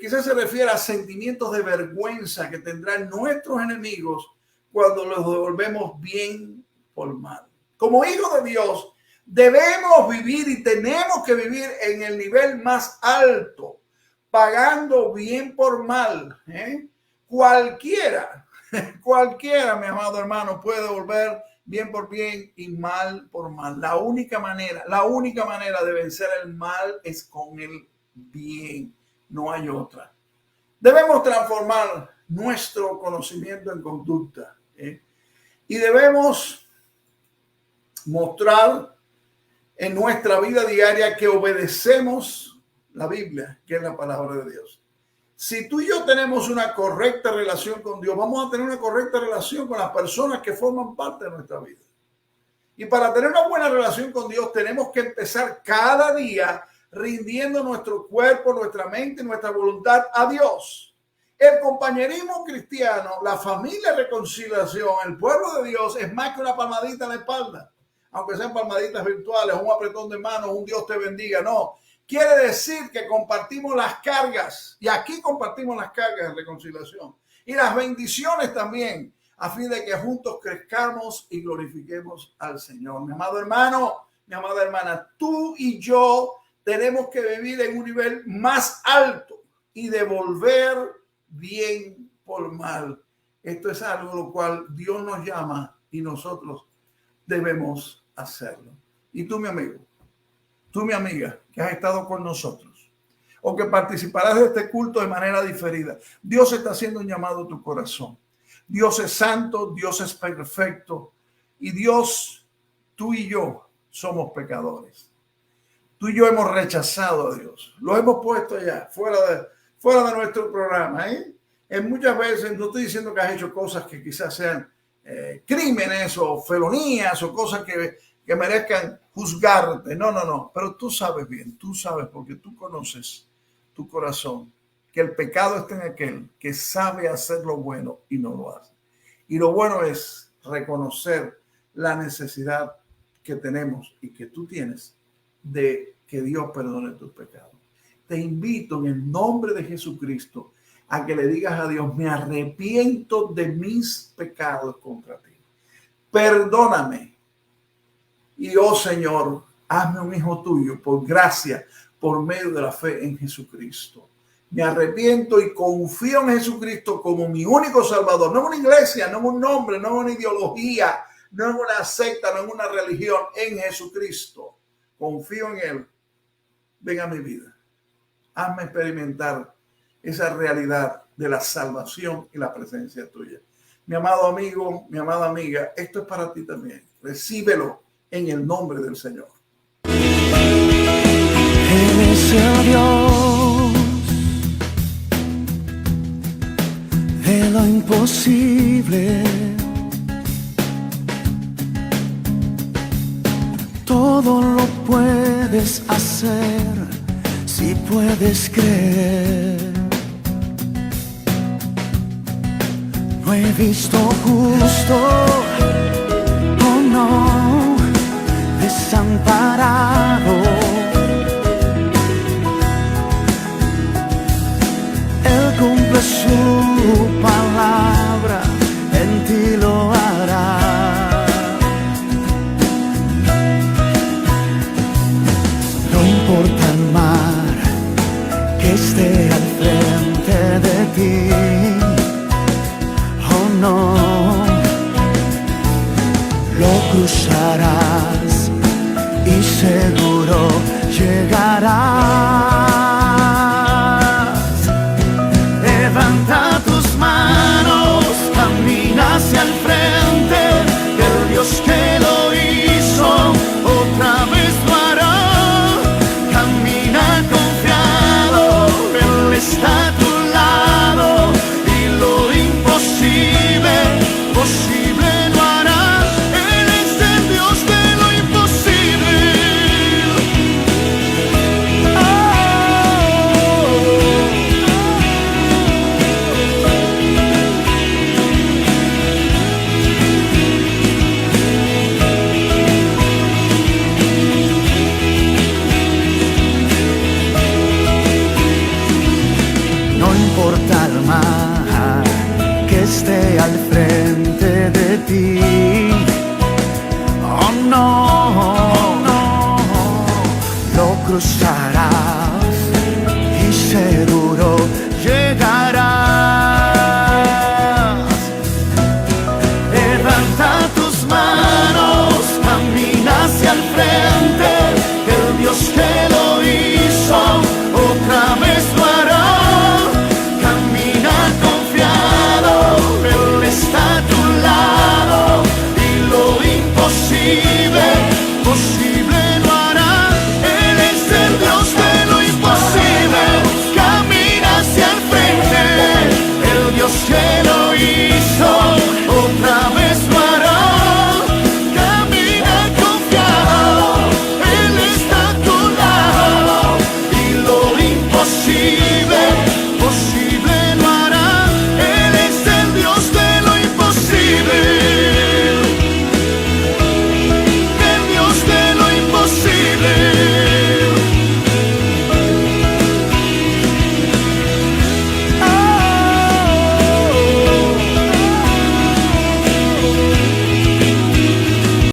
quizás se refiere a sentimientos de vergüenza que tendrán nuestros enemigos cuando los devolvemos bien por mal. Como hijos de Dios, debemos vivir y tenemos que vivir en el nivel más alto, pagando bien por mal. Cualquiera Cualquiera, mi amado hermano, puede devolver bien por bien y mal por mal. La única manera de vencer el mal es con el bien. No hay otra. Debemos transformar nuestro conocimiento en conducta, y debemos mostrar en nuestra vida diaria que obedecemos la Biblia, que es la palabra de Dios. Si tú y yo tenemos una correcta relación con Dios, vamos a tener una correcta relación con las personas que forman parte de nuestra vida. Y para tener una buena relación con Dios, tenemos que empezar cada día rindiendo nuestro cuerpo, nuestra mente, nuestra voluntad a Dios. El compañerismo cristiano, la familia de reconciliación, el pueblo de Dios es más que una palmadita en la espalda. Aunque sean palmaditas virtuales, un apretón de manos, un Dios te bendiga. No, quiere decir que compartimos las cargas. Y aquí compartimos las cargas de reconciliación. Y las bendiciones también, a fin de que juntos crezcamos y glorifiquemos al Señor. Mi amado hermano, mi amada hermana, tú y yo tenemos que vivir en un nivel más alto y devolver bien por mal. Esto es algo lo cual Dios nos llama y nosotros debemos hacerlo. Y tú, mi amigo, tú, mi amiga, que has estado con nosotros o que participarás de este culto de manera diferida, Dios está haciendo un llamado a tu corazón. Dios es santo, Dios es perfecto y Dios, tú y yo somos pecadores. Tú y yo hemos rechazado a Dios. Lo hemos puesto allá, fuera de nuestro programa. En muchas veces, no estoy diciendo que has hecho cosas que quizás sean crímenes o felonías o cosas que merezcan juzgarte. No. Pero tú sabes bien, tú sabes porque tú conoces tu corazón, que el pecado está en aquel que sabe hacer lo bueno y no lo hace. Y lo bueno es reconocer la necesidad que tenemos y que tú tienes de que Dios perdone tus pecados. Te invito en el nombre de Jesucristo a que le digas a Dios: me arrepiento de mis pecados contra ti. Perdóname. Y oh Señor, hazme un hijo tuyo por gracia, por medio de la fe en Jesucristo. Me arrepiento y confío en Jesucristo como mi único Salvador. No en una iglesia, no en un nombre, no en una ideología, no en una secta, no en una religión. En Jesucristo. Confío en Él. Ven a mi vida. Hazme experimentar esa realidad de la salvación y la presencia tuya. Mi amado amigo, mi amada amiga, esto es para ti también. Recíbelo en el nombre del Señor. Él es el Dios de lo imposible. Todo lo puedes hacer si puedes creer. No he visto justo, oh no, desamparado. Él cumple su palabra, en ti lo hará. No importa el mar que esté al frente de ti, oh no, lo cruzarás y seguro llegarás. Levanta tus manos, camina hacia el frente, el Dios que lo hizo otra vez lo hará. Camina confiado, Él está a tu lado y lo imposible, posible lo hará. Él es el Dios de lo imposible. No importa el mar que esté al frente de ti, oh no, lo cruzarás